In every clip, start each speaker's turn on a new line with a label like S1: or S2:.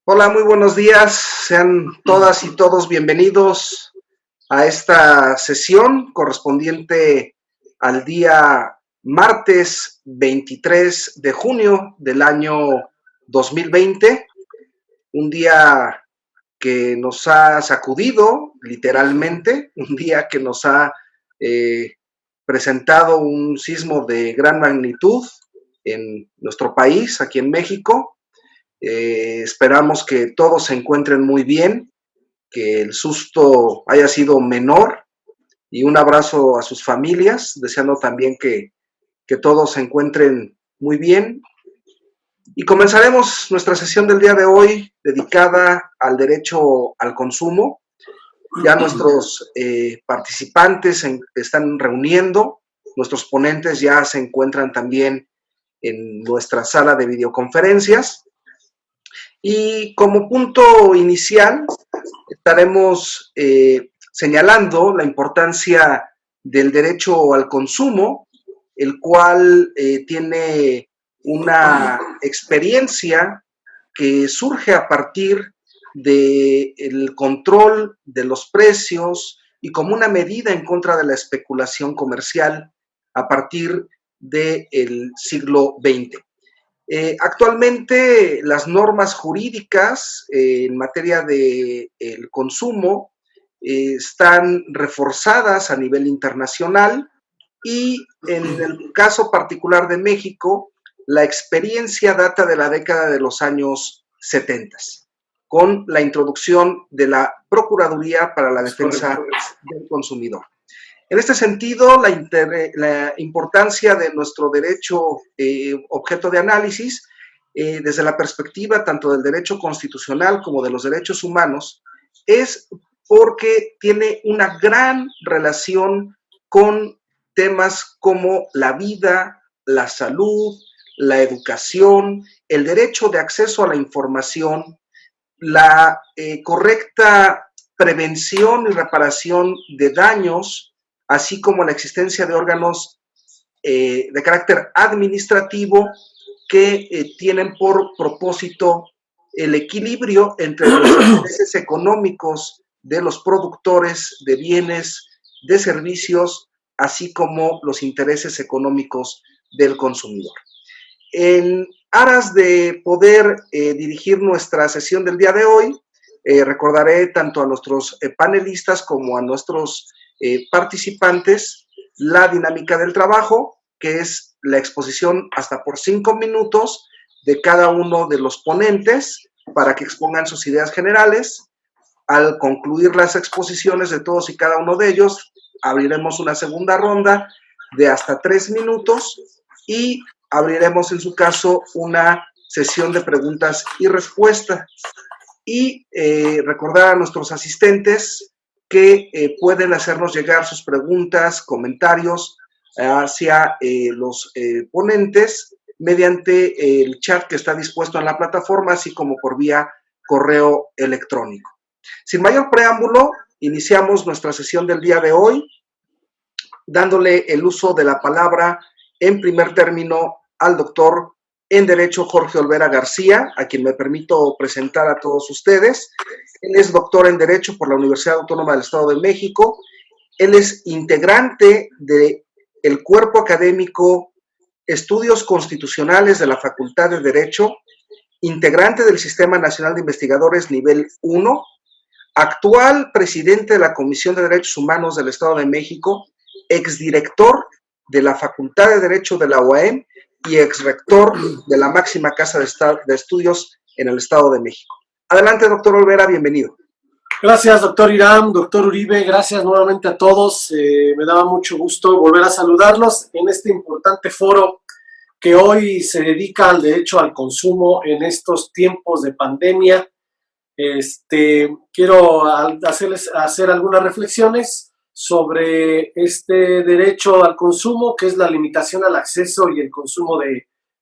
S1: Hola, muy buenos días. Sean todas y todos bienvenidos a esta sesión correspondiente al día martes 23 de junio del año 2020, un día que nos ha sacudido literalmente, un día que nos ha eh, presentado un sismo de gran magnitud en nuestro país, aquí en México. Esperamos que todos se encuentren muy bien, que el susto haya sido menor y un abrazo a sus familias, deseando también que todos se encuentren muy bien. Y comenzaremos nuestra sesión del día de hoy dedicada al derecho al consumo. Ya nuestros participantes están reuniendo, nuestros ponentes ya se encuentran también en nuestra sala de videoconferencias. Y como punto inicial, estaremos señalando la importancia del derecho al consumo, el cual tiene una experiencia que surge a partir del control de los precios y como una medida en contra de la especulación comercial a partir del siglo XX. Actualmente las normas jurídicas en materia de el consumo están reforzadas a nivel internacional y en el caso particular de México, la experiencia data de la década de los años 70, con la introducción de la Procuraduría para la Defensa del Consumidor. En este sentido, la importancia de nuestro derecho objeto de análisis, desde la perspectiva tanto del derecho constitucional como de los derechos humanos, es porque tiene una gran relación con temas como la vida, la salud, la educación, el derecho de acceso a la información, la correcta prevención y reparación de daños, así como la existencia de órganos de carácter administrativo que tienen por propósito el equilibrio entre los intereses económicos de los productores de bienes, de servicios, así como los intereses económicos del consumidor. En aras de poder dirigir nuestra sesión del día de hoy, recordaré tanto a nuestros panelistas como a nuestros participantes la dinámica del trabajo, que es la exposición hasta por 5 minutos de cada uno de los ponentes para que expongan sus ideas generales. Al concluir las exposiciones de todos y cada uno de ellos, abriremos una segunda ronda de hasta 3 minutos y abriremos en su caso una sesión de preguntas y respuestas. Y recordar a nuestros asistentes que pueden hacernos llegar sus preguntas, comentarios hacia los ponentes mediante el chat que está dispuesto en la plataforma, así como por vía correo electrónico. Sin mayor preámbulo, iniciamos nuestra sesión del día de hoy, dándole el uso de la palabra en primer término al doctor en Derecho Jorge Olvera García, a quien me permito presentar a todos ustedes. Él es doctor en Derecho por la Universidad Autónoma del Estado de México. Él es integrante del cuerpo académico Estudios Constitucionales de la Facultad de Derecho, integrante del Sistema Nacional de Investigadores Nivel 1, actual presidente de la Comisión de Derechos Humanos del Estado de México, exdirector de la Facultad de Derecho de la UAM y exrector de la máxima casa de estudios en el Estado de México. Adelante, doctor Olvera, bienvenido.
S2: Gracias, doctor Irán, doctor Uribe, gracias nuevamente a todos. Me daba mucho gusto volver a saludarlos en este importante foro que hoy se dedica al derecho al consumo en estos tiempos de pandemia. Quiero hacer algunas reflexiones sobre este derecho al consumo, que es la limitación al acceso y el consumo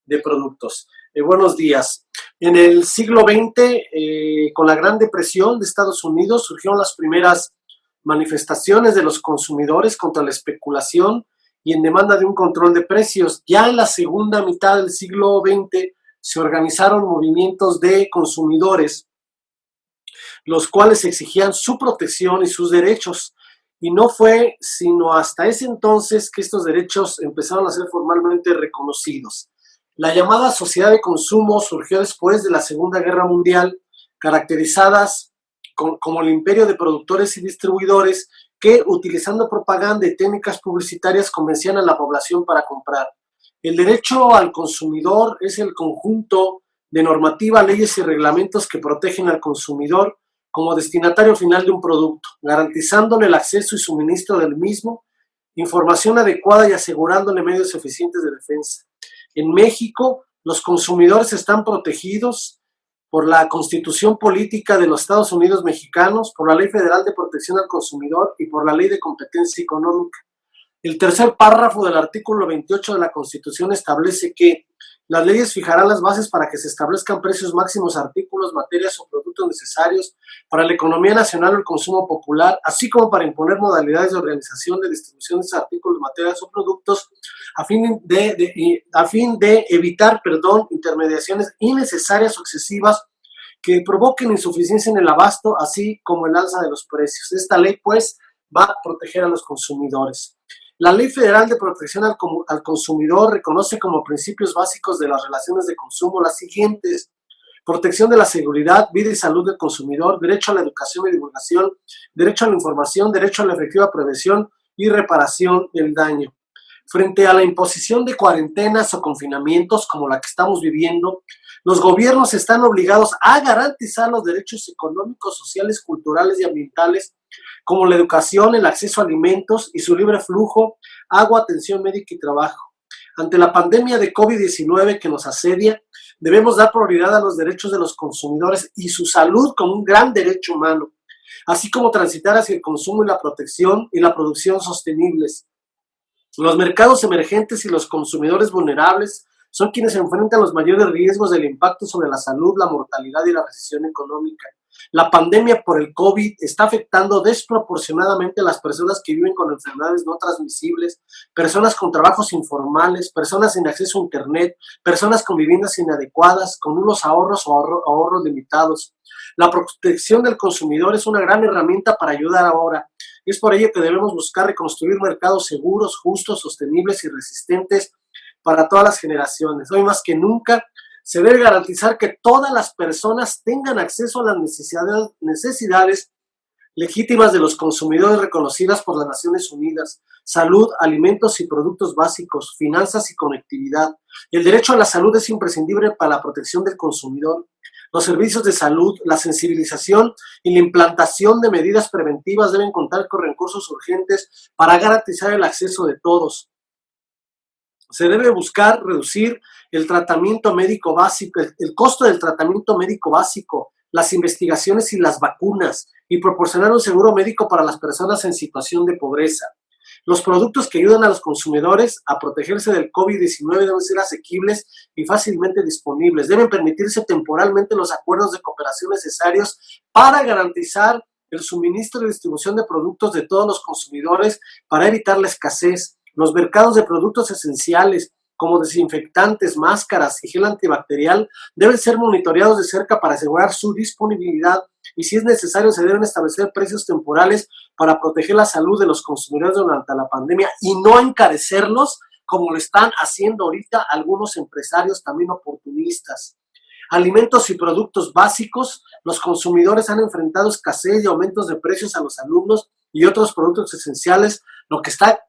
S2: de productos. Buenos días. En el siglo XX, con la Gran Depresión de Estados Unidos, surgieron las primeras manifestaciones de los consumidores contra la especulación y en demanda de un control de precios. Ya en la segunda mitad del siglo XX se organizaron movimientos de consumidores los cuales exigían su protección y sus derechos. Y no fue sino hasta ese entonces que estos derechos empezaron a ser formalmente reconocidos. La llamada sociedad de consumo surgió después de la Segunda Guerra Mundial, caracterizadas como el imperio de productores y distribuidores que, utilizando propaganda y técnicas publicitarias, convencían a la población para comprar. El derecho al consumidor es el conjunto de normativa, leyes y reglamentos que protegen al consumidor como destinatario final de un producto, garantizándole el acceso y suministro del mismo, información adecuada y asegurándole medios eficientes de defensa. En México, los consumidores están protegidos por la Constitución Política de los Estados Unidos Mexicanos, por la Ley Federal de Protección al Consumidor y por la Ley de Competencia Económica. El tercer párrafo del artículo 28 de la Constitución establece que las leyes fijarán las bases para que se establezcan precios máximos a artículos, materias o productos necesarios para la economía nacional o el consumo popular, así como para imponer modalidades de organización de distribución de esos artículos, materias o productos a fin de evitar, intermediaciones innecesarias o excesivas que provoquen insuficiencia en el abasto, así como el alza de los precios. Esta ley, pues, va a proteger a los consumidores. La Ley Federal de Protección al Consumidor reconoce como principios básicos de las relaciones de consumo las siguientes: protección de la seguridad, vida y salud del consumidor, derecho a la educación y divulgación, derecho a la información, derecho a la efectiva prevención y reparación del daño. Frente a la imposición de cuarentenas o confinamientos como la que estamos viviendo, los gobiernos están obligados a garantizar los derechos económicos, sociales, culturales y ambientales, como la educación, el acceso a alimentos y su libre flujo, agua, atención médica y trabajo. Ante la pandemia de COVID-19 que nos asedia, debemos dar prioridad a los derechos de los consumidores y su salud como un gran derecho humano, así como transitar hacia el consumo y la protección y la producción sostenibles. Los mercados emergentes y los consumidores vulnerables son quienes enfrentan los mayores riesgos del impacto sobre la salud, la mortalidad y la recesión económica. La pandemia por el COVID está afectando desproporcionadamente a las personas que viven con enfermedades no transmisibles, personas con trabajos informales, personas sin acceso a Internet, personas con viviendas inadecuadas, con unos ahorros o ahorros limitados. La protección del consumidor es una gran herramienta para ayudar ahora. Es por ello que debemos buscar reconstruir mercados seguros, justos, sostenibles y resistentes para todas las generaciones. Hoy más que nunca se debe garantizar que todas las personas tengan acceso a las necesidades legítimas de los consumidores reconocidas por las Naciones Unidas: salud, alimentos y productos básicos, finanzas y conectividad. El derecho a la salud es imprescindible para la protección del consumidor. Los servicios de salud, la sensibilización y la implantación de medidas preventivas deben contar con recursos urgentes para garantizar el acceso de todos. Se debe buscar reducir el tratamiento médico básico, el costo del tratamiento médico básico, las investigaciones y las vacunas, y proporcionar un seguro médico para las personas en situación de pobreza. Los productos que ayudan a los consumidores a protegerse del COVID-19 deben ser asequibles y fácilmente disponibles. Deben permitirse temporalmente los acuerdos de cooperación necesarios para garantizar el suministro y distribución de productos de todos los consumidores para evitar la escasez. Los mercados de productos esenciales, como desinfectantes, máscaras y gel antibacterial, deben ser monitoreados de cerca para asegurar su disponibilidad, y si es necesario se deben establecer precios temporales para proteger la salud de los consumidores durante la pandemia y no encarecerlos como lo están haciendo ahorita algunos empresarios también oportunistas. Alimentos y productos básicos: los consumidores han enfrentado escasez y aumentos de precios a los alumnos y otros productos esenciales, lo que está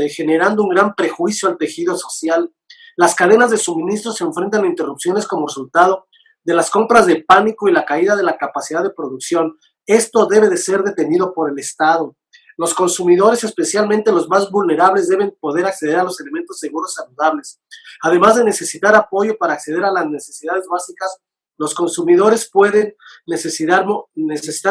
S2: generando un gran prejuicio al tejido social. Las cadenas de suministro se enfrentan a interrupciones como resultado de las compras de pánico y la caída de la capacidad de producción. Esto debe de ser detenido por el Estado. Los consumidores, especialmente los más vulnerables, deben poder acceder a los alimentos seguros y saludables. Además de necesitar apoyo para acceder a las necesidades básicas, los consumidores pueden necesitar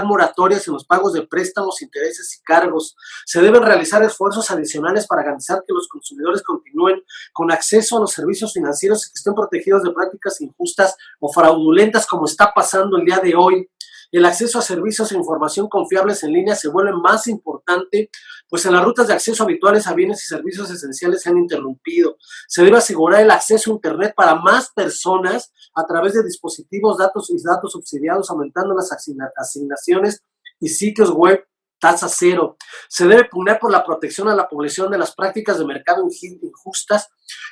S2: moratorias en los pagos de préstamos, intereses y cargos. Se deben realizar esfuerzos adicionales para garantizar que los consumidores continúen con acceso a los servicios financieros y que estén protegidos de prácticas injustas o fraudulentas como está pasando el día de hoy. El acceso a servicios e información confiables en línea se vuelve más importante pues en las rutas de acceso habituales a bienes y servicios esenciales se han interrumpido. Se debe asegurar el acceso a Internet para más personas a través de dispositivos, datos y datos subsidiados, aumentando las asignaciones y sitios web tasa cero. Se debe pugnar por la protección a la población de las prácticas de mercado injustas,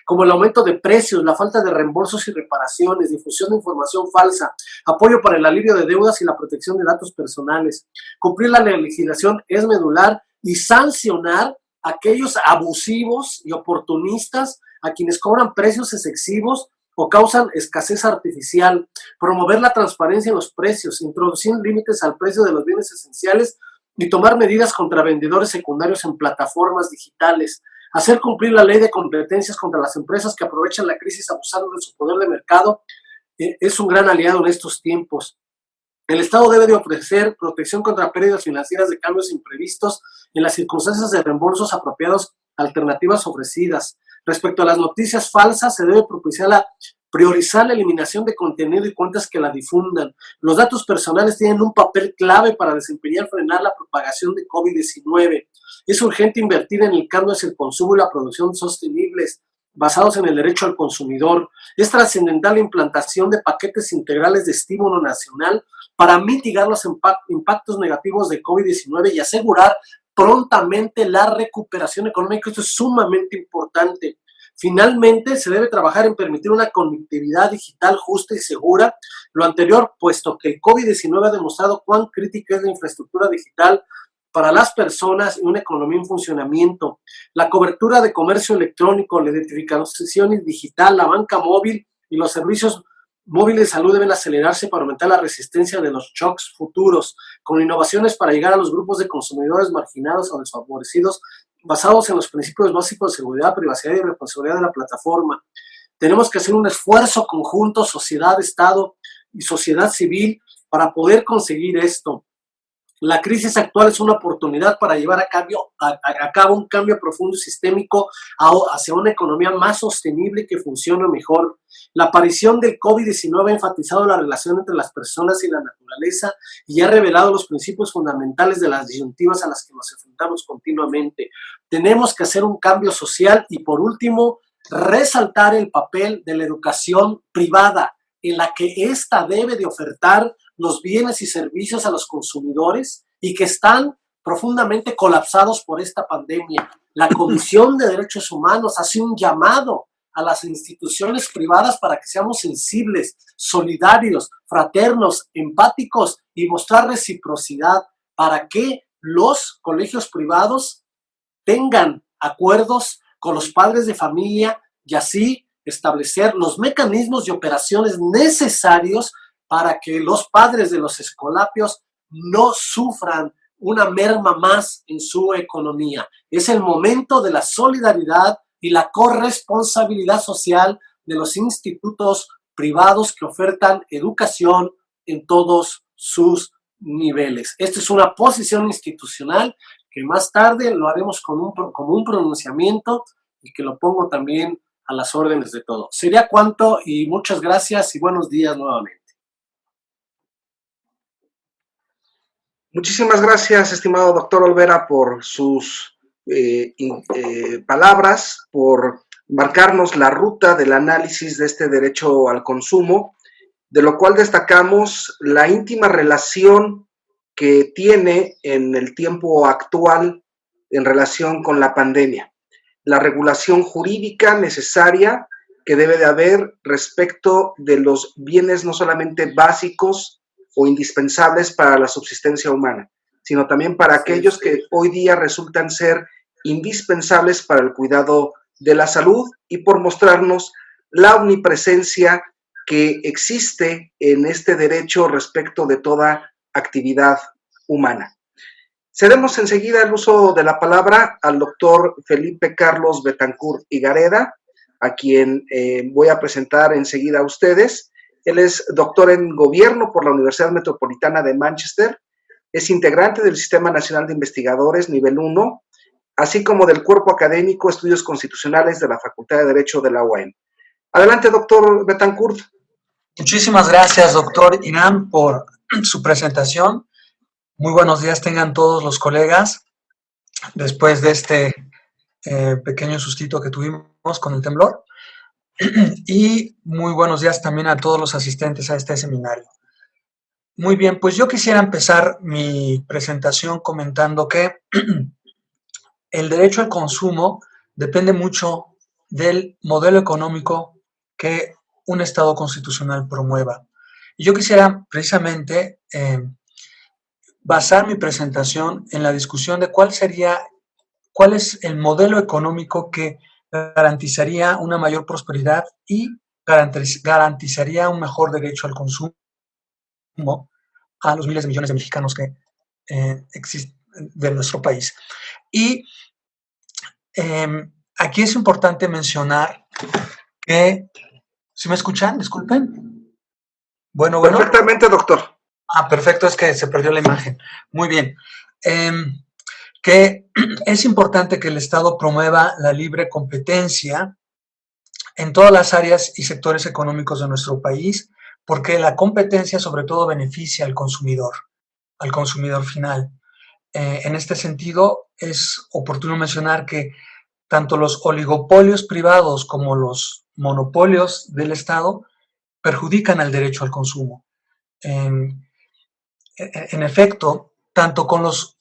S2: como el aumento de precios, la falta de reembolsos y reparaciones, difusión de información falsa, apoyo para el alivio de deudas y la protección de datos personales. Cumplir la legislación es medular y sancionar a aquellos abusivos y oportunistas a quienes cobran precios excesivos o causan escasez artificial. Promover la transparencia en los precios, introducir límites al precio de los bienes esenciales y tomar medidas contra vendedores secundarios en plataformas digitales. Hacer cumplir la ley de competencias contra las empresas que aprovechan la crisis abusando de su poder de mercado es un gran aliado en estos tiempos. El Estado debe de ofrecer protección contra pérdidas financieras de cambios imprevistos en las circunstancias de reembolsos apropiados, alternativas ofrecidas. Respecto a las noticias falsas, se debe priorizar la eliminación de contenido y cuentas que la difundan. Los datos personales tienen un papel clave para frenar la propagación de COVID-19. Es urgente invertir en el cambio hacia el consumo y la producción sostenibles, basados en el derecho al consumidor. Es trascendental la implantación de paquetes integrales de estímulo nacional para mitigar los impactos negativos de COVID-19 y asegurar prontamente la recuperación económica. Esto es sumamente importante. Finalmente, se debe trabajar en permitir una conectividad digital justa y segura. Lo anterior, puesto que el COVID-19 ha demostrado cuán crítica es la infraestructura digital para las personas y una economía en funcionamiento. La cobertura de comercio electrónico, la identificación digital, la banca móvil y los servicios móviles de salud deben acelerarse para aumentar la resistencia de los shocks futuros, con innovaciones para llegar a los grupos de consumidores marginados o desfavorecidos, basados en los principios básicos de seguridad, privacidad y responsabilidad de la plataforma. Tenemos que hacer un esfuerzo conjunto, sociedad, Estado y sociedad civil, para poder conseguir esto. La crisis actual es una oportunidad para llevar a cabo un cambio profundo y sistémico hacia una economía más sostenible y que funcione mejor. La aparición del COVID-19 ha enfatizado la relación entre las personas y la naturaleza y ha revelado los principios fundamentales de las disyuntivas a las que nos enfrentamos continuamente. Tenemos que hacer un cambio social y, por último, resaltar el papel de la educación privada, en la que ésta debe de ofertar los bienes y servicios a los consumidores y que están profundamente colapsados por esta pandemia. La Comisión de Derechos Humanos hace un llamado a las instituciones privadas para que seamos sensibles, solidarios, fraternos, empáticos y mostrar reciprocidad para que los colegios privados tengan acuerdos con los padres de familia y así establecer los mecanismos y operaciones necesarios para que los padres de los escolapios no sufran una merma más en su economía. Es el momento de la solidaridad y la corresponsabilidad social de los institutos privados que ofertan educación en todos sus niveles. Esta es una posición institucional que más tarde lo haremos como un pronunciamiento y que lo pongo también a las órdenes de todo. Sería cuanto y muchas gracias y buenos días nuevamente.
S1: Muchísimas gracias, estimado doctor Olvera, por sus palabras, por marcarnos la ruta del análisis de este derecho al consumo, de lo cual destacamos la íntima relación que tiene en el tiempo actual en relación con la pandemia. La regulación jurídica necesaria que debe de haber respecto de los bienes no solamente básicos o indispensables para la subsistencia humana, sino también para aquellos que hoy día resultan ser indispensables para el cuidado de la salud y por mostrarnos la omnipresencia que existe en este derecho respecto de toda actividad humana. Cedemos enseguida el uso de la palabra al doctor Felipe Carlos Betancourt Higareda, a quien voy a presentar enseguida a ustedes. Él es doctor en Gobierno por la Universidad Metropolitana de Manchester, es integrante del Sistema Nacional de Investigadores Nivel 1, así como del Cuerpo Académico Estudios Constitucionales de la Facultad de Derecho de la UAM. Adelante, doctor Betancourt.
S3: Muchísimas gracias, doctor Irán, por su presentación. Muy buenos días tengan todos los colegas. después de este pequeño sustito que tuvimos con el temblor. Y muy buenos días también a todos los asistentes a este seminario. Muy bien, pues yo quisiera empezar mi presentación comentando que el derecho al consumo depende mucho del modelo económico que un Estado constitucional promueva. Y yo quisiera precisamente basar mi presentación en la discusión de cuál es el modelo económico que garantizaría una mayor prosperidad y garantizaría un mejor derecho al consumo a los miles de millones de mexicanos que existen de nuestro país. Y aquí es importante mencionar que, ¿sí me escuchan? Disculpen. Bueno.
S1: Perfectamente, doctor.
S3: Perfecto, es que se perdió la imagen. Muy bien. Que es importante que el Estado promueva la libre competencia en todas las áreas y sectores económicos de nuestro país, porque la competencia sobre todo beneficia al consumidor final. En este sentido, es oportuno mencionar que tanto los oligopolios privados como los monopolios del Estado perjudican al derecho al consumo. En efecto, tanto con los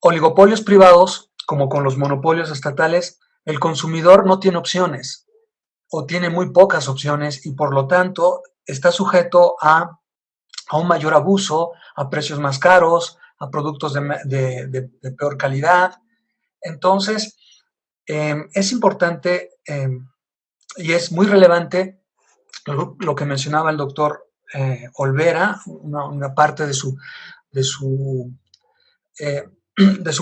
S3: oligopolios privados como con los monopolios estatales, el consumidor no tiene opciones o tiene muy pocas opciones y por lo tanto está sujeto a un mayor abuso, a precios más caros, a productos de peor calidad. Entonces, es importante y es muy relevante lo que mencionaba el doctor Olvera, una parte de su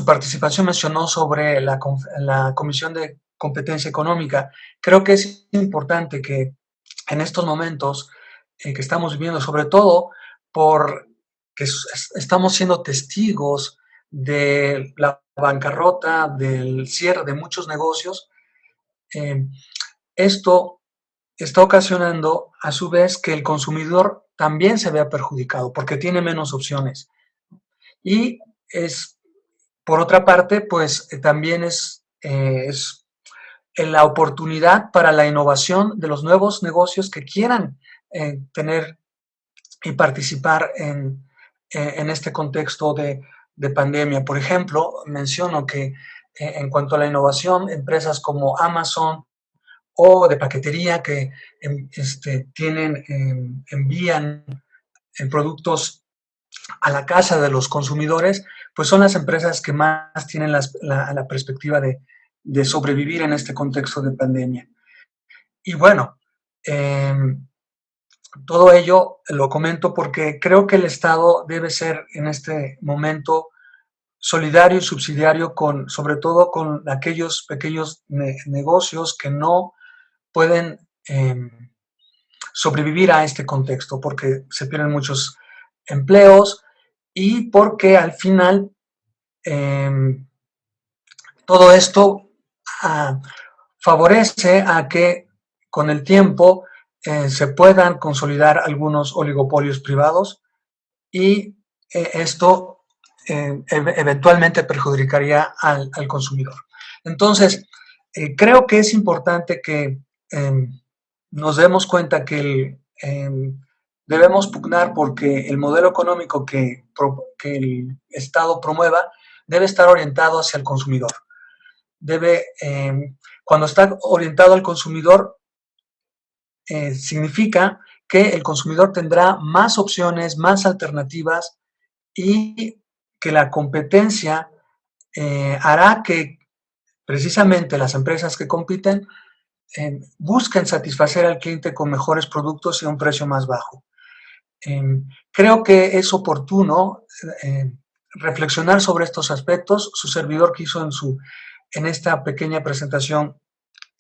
S3: participación mencionó sobre la Comisión de Competencia Económica. Creo que es importante que en estos momentos que estamos viviendo, sobre todo porque estamos siendo testigos de la bancarrota, del cierre de muchos negocios, esto está ocasionando a su vez que el consumidor también se vea perjudicado porque tiene menos opciones. Y por otra parte, pues también es la oportunidad para la innovación de los nuevos negocios que quieran tener y participar en este contexto de pandemia. Por ejemplo, menciono que en cuanto a la innovación, empresas como Amazon o de paquetería que envían productos a la casa de los consumidores, pues son las empresas que más tienen la perspectiva de sobrevivir en este contexto de pandemia. Y bueno, todo ello lo comento porque creo que el Estado debe ser en este momento solidario y subsidiario sobre todo con aquellos pequeños negocios que no pueden sobrevivir a este contexto porque se pierden muchos empleos y porque al final todo esto favorece a que con el tiempo se puedan consolidar algunos oligopolios privados y esto eventualmente perjudicaría al consumidor. Entonces, creo que es importante que nos demos cuenta que debemos pugnar porque el modelo económico que el Estado promueva debe estar orientado hacia el consumidor. Cuando está orientado al consumidor, significa que el consumidor tendrá más opciones, más alternativas y que la competencia hará que precisamente las empresas que compiten busquen satisfacer al cliente con mejores productos y a un precio más bajo. Creo que es oportuno reflexionar sobre estos aspectos. Su servidor quiso en esta pequeña presentación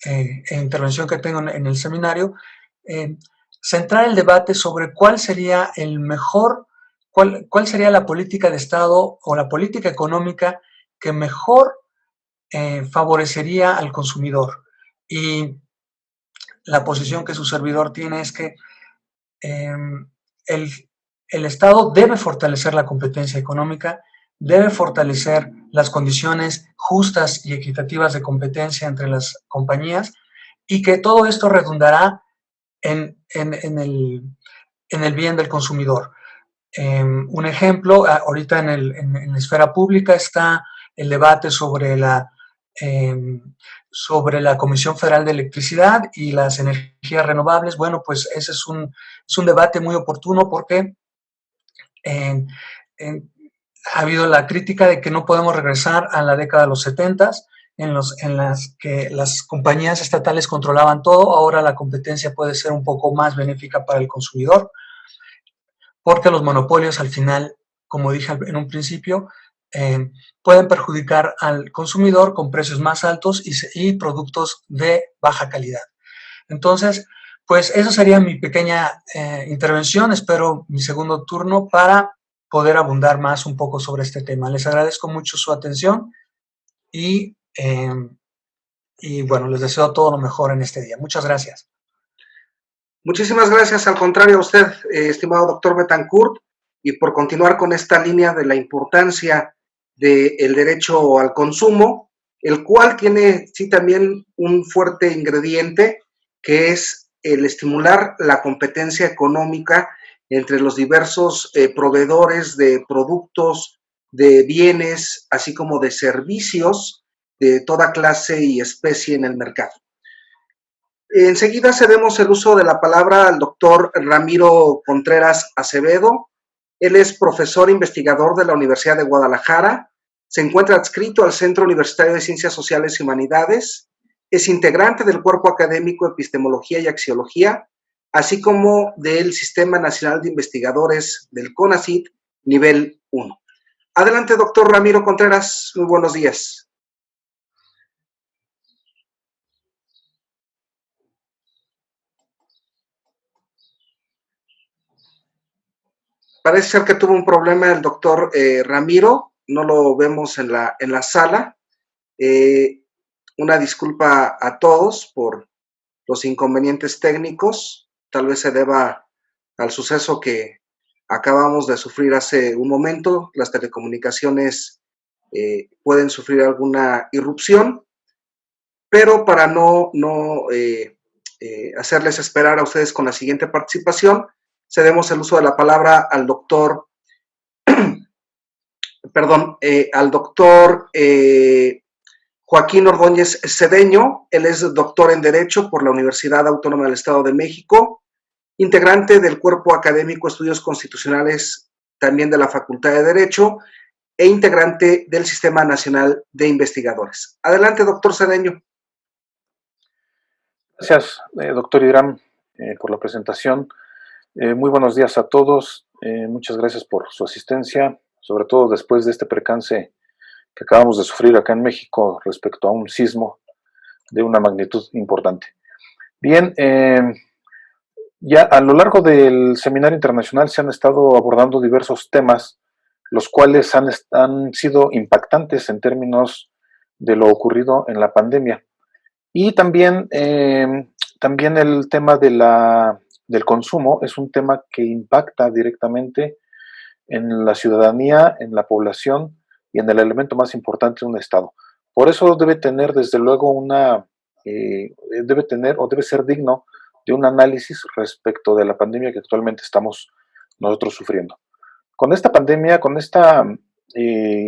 S3: e intervención que tengo en el seminario, centrar el debate sobre cuál sería cuál sería la política de Estado o la política económica que mejor favorecería al consumidor. Y la posición que su servidor tiene es que el Estado debe fortalecer la competencia económica, debe fortalecer las condiciones justas y equitativas de competencia entre las compañías, y que todo esto redundará en el bien del consumidor. Un ejemplo, ahorita en la esfera pública está el debate sobre la Comisión Federal de Electricidad y las energías renovables. Bueno, pues ese es un debate muy oportuno porque ha habido la crítica de que no podemos regresar a la década de los 70 en las que las compañías estatales controlaban todo. Ahora la competencia puede ser un poco más benéfica para el consumidor, porque los monopolios al final, como dije en un principio, pueden perjudicar al consumidor con precios más altos y productos de baja calidad. Entonces, pues eso sería mi pequeña intervención. Espero mi segundo turno para poder abundar más un poco sobre este tema. Les agradezco mucho su atención y bueno, les deseo todo lo mejor en este día. Muchas gracias.
S1: Muchísimas gracias, al contrario a usted, estimado doctor Betancourt, y por continuar con esta línea de la importancia del derecho al consumo, el cual tiene sí también un fuerte ingrediente, que es el estimular la competencia económica entre los diversos proveedores de productos, de bienes, así como de servicios de toda clase y especie en el mercado. Enseguida cedemos el uso de la palabra al doctor Ramiro Contreras Acevedo. Él es profesor investigador de la Universidad de Guadalajara, se encuentra adscrito al Centro Universitario de Ciencias Sociales y Humanidades, es integrante del Cuerpo Académico Epistemología y Axiología, así como del Sistema Nacional de Investigadores del CONACYT, nivel 1. Adelante, doctor Ramiro Contreras, muy buenos días. Parece ser que tuvo un problema el doctor Ramiro, no lo vemos en la sala. Una disculpa a todos por los inconvenientes técnicos, tal vez se deba al suceso que acabamos de sufrir hace un momento. Las telecomunicaciones pueden sufrir alguna irrupción, pero para no hacerles esperar a ustedes con la siguiente participación, cedemos el uso de la palabra al doctor, Joaquín Ordóñez Cedeño. Él es doctor en Derecho por la Universidad Autónoma del Estado de México, integrante del Cuerpo Académico Estudios Constitucionales, también de la Facultad de Derecho, e integrante del Sistema Nacional de Investigadores. Adelante, doctor Cedeño.
S4: Gracias, doctor Idram, por la presentación. Muy buenos días a todos. Muchas gracias por su asistencia, sobre todo después de este percance que acabamos de sufrir acá en México respecto a un sismo de una magnitud importante. Bien, ya a lo largo del seminario internacional se han estado abordando diversos temas, los cuales han sido impactantes en términos de lo ocurrido en la pandemia. Y también el tema del consumo es un tema que impacta directamente en la ciudadanía, en la población y en el elemento más importante de un Estado. Por eso debe tener, desde luego, debe ser digno de un análisis respecto de la pandemia que actualmente estamos nosotros sufriendo. Con esta pandemia, con esta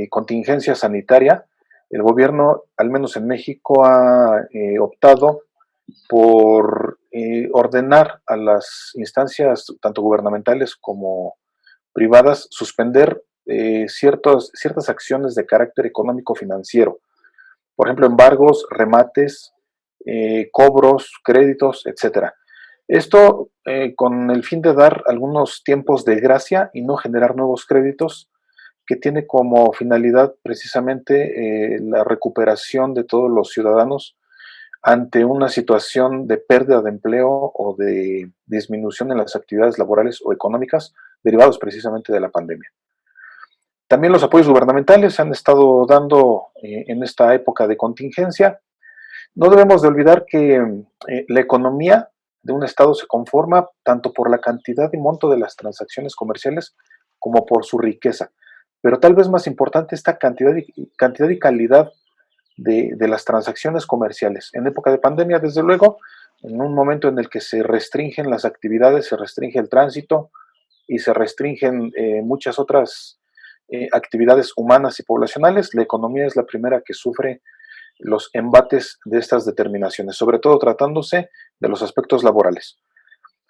S4: contingencia sanitaria, el gobierno, al menos en México, ha optado por ordenar a las instancias, tanto gubernamentales como privadas, suspender ciertas acciones de carácter económico-financiero. Por ejemplo, embargos, remates, cobros, créditos, etc. Esto con el fin de dar algunos tiempos de gracia y no generar nuevos créditos, que tiene como finalidad precisamente la recuperación de todos los ciudadanos ante una situación de pérdida de empleo o de disminución en las actividades laborales o económicas derivados precisamente de la pandemia. También los apoyos gubernamentales se han estado dando en esta época de contingencia. No debemos de olvidar que la economía de un Estado se conforma tanto por la cantidad y monto de las transacciones comerciales como por su riqueza. pero tal vez más importante esta cantidad y calidad de las transacciones comerciales. En época de pandemia, desde luego, en un momento en el que se restringen las actividades, se restringe el tránsito y se restringen muchas otras actividades humanas y poblacionales, la economía es la primera que sufre los embates de estas determinaciones, sobre todo tratándose de los aspectos laborales.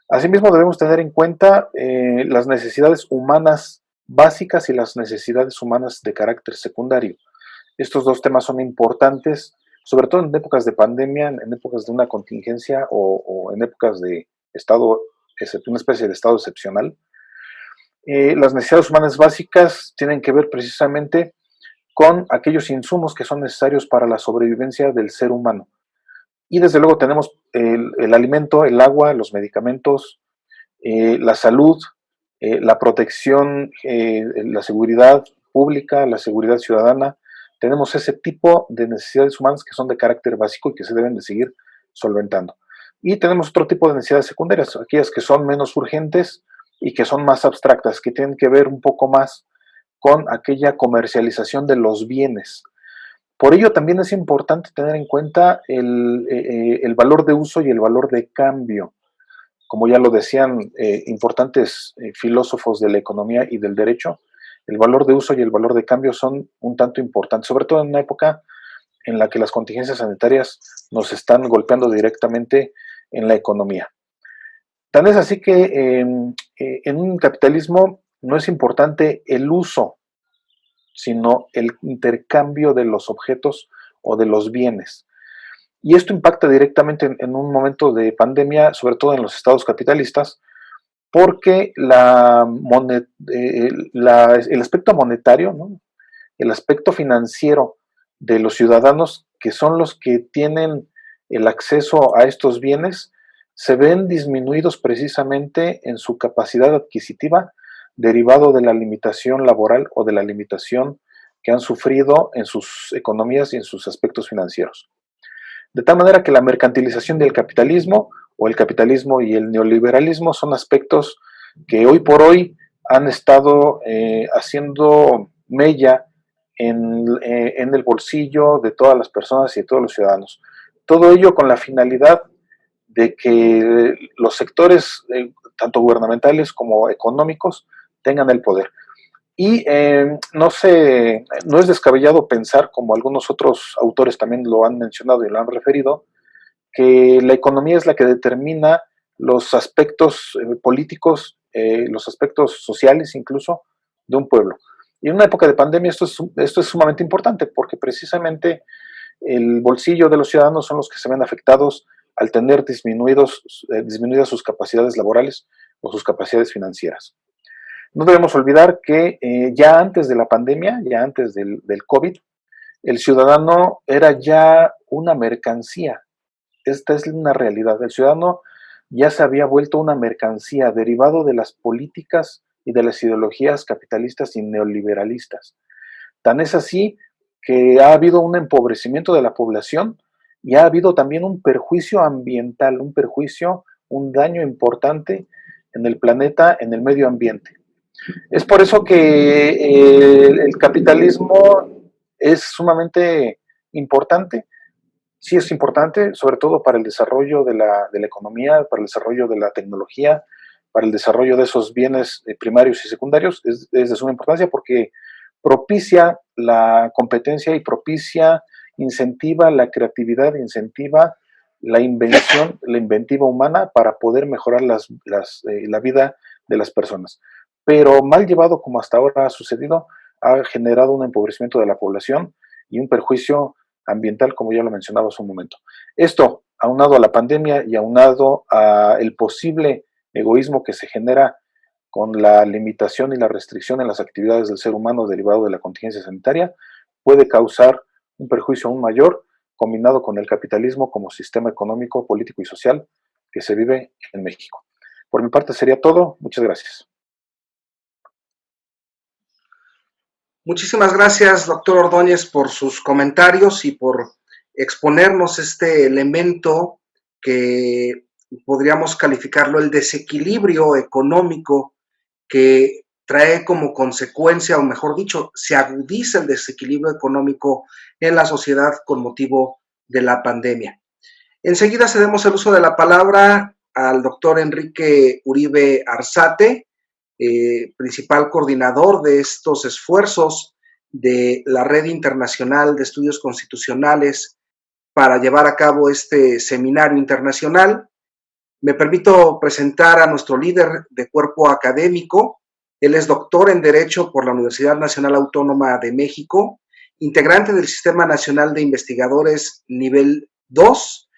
S4: Asimismo, debemos tener en cuenta las necesidades humanas básicas y las necesidades humanas de carácter secundario. Estos dos temas son importantes, sobre todo en épocas de pandemia, en épocas de una contingencia o en épocas de estado, una especie de estado excepcional. Las necesidades humanas básicas tienen que ver precisamente con aquellos insumos que son necesarios para la sobrevivencia del ser humano. Y desde luego tenemos el alimento, el agua, los medicamentos, la salud, la protección, la seguridad pública, la seguridad ciudadana. Tenemos ese tipo de necesidades humanas que son de carácter básico y que se deben de seguir solventando. Y tenemos otro tipo de necesidades secundarias, aquellas que son menos urgentes y que son más abstractas, que tienen que ver un poco más con aquella comercialización de los bienes. Por ello también es importante tener en cuenta el valor de uso y el valor de cambio. Como ya lo decían importantes filósofos de la economía y del derecho, el valor de uso y el valor de cambio son un tanto importantes, sobre todo en una época en la que las contingencias sanitarias nos están golpeando directamente en la economía. Tan es así que en un capitalismo no es importante el uso, sino el intercambio de los objetos o de los bienes. Y esto impacta directamente en un momento de pandemia, sobre todo en los estados capitalistas, porque el aspecto monetario, ¿no? El aspecto financiero de los ciudadanos, que son los que tienen el acceso a estos bienes, se ven disminuidos precisamente en su capacidad adquisitiva derivado de la limitación laboral o de la limitación que han sufrido en sus economías y en sus aspectos financieros. De tal manera que la mercantilización del capitalismo o el capitalismo y el neoliberalismo son aspectos que hoy por hoy han estado haciendo mella en el bolsillo de todas las personas y de todos los ciudadanos. Todo ello con la finalidad de que los sectores, tanto gubernamentales como económicos, tengan el poder. Y no es descabellado pensar, como algunos otros autores también lo han mencionado y lo han referido, que la economía es la que determina los aspectos políticos, los aspectos sociales incluso, de un pueblo. Y en una época de pandemia esto es sumamente importante porque precisamente el bolsillo de los ciudadanos son los que se ven afectados al tener disminuidas sus capacidades laborales o sus capacidades financieras. No debemos olvidar que ya antes de la pandemia, ya antes del COVID, el ciudadano era ya una mercancía. Esta es una realidad. El ciudadano ya se había vuelto una mercancía derivado de las políticas y de las ideologías capitalistas y neoliberalistas. Tan es así que ha habido un empobrecimiento de la población y ha habido también un perjuicio ambiental, un daño importante en el planeta, en el medio ambiente. Es por eso que el capitalismo es sumamente importante. Sí es importante, sobre todo para el desarrollo de la economía, para el desarrollo de la tecnología, para el desarrollo de esos bienes primarios y secundarios. Es de suma importancia porque propicia la competencia y incentiva la creatividad, incentiva la invención, la inventiva humana para poder mejorar la vida de las personas. Pero mal llevado como hasta ahora ha sucedido, ha generado un empobrecimiento de la población y un perjuicio ambiental, como ya lo mencionaba hace un momento. Esto, aunado a la pandemia y aunado al posible egoísmo que se genera con la limitación y la restricción en las actividades del ser humano derivado de la contingencia sanitaria, puede causar un perjuicio aún mayor, combinado con el capitalismo como sistema económico, político y social que se vive en México. Por mi parte sería todo. Muchas gracias.
S1: Muchísimas gracias, doctor Ordóñez, por sus comentarios y por exponernos este elemento que podríamos calificarlo el desequilibrio económico que trae como consecuencia, o mejor dicho, se agudiza el desequilibrio económico en la sociedad con motivo de la pandemia. Enseguida cedemos el uso de la palabra al doctor Enrique Uribe Arzate, principal coordinador de estos esfuerzos de la Red Internacional de Estudios Constitucionales para llevar a cabo este seminario internacional. Me permito presentar a nuestro líder de cuerpo académico. Él es doctor en Derecho por la Universidad Nacional Autónoma de México, integrante del Sistema Nacional de Investigadores Nivel 2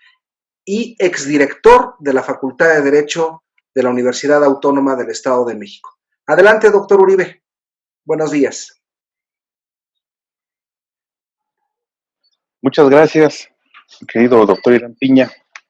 S1: y exdirector de la Facultad de Derecho de la Universidad Autónoma del Estado de México. Adelante, doctor Uribe. Buenos días.
S4: Muchas gracias, querido doctor Irán Piña.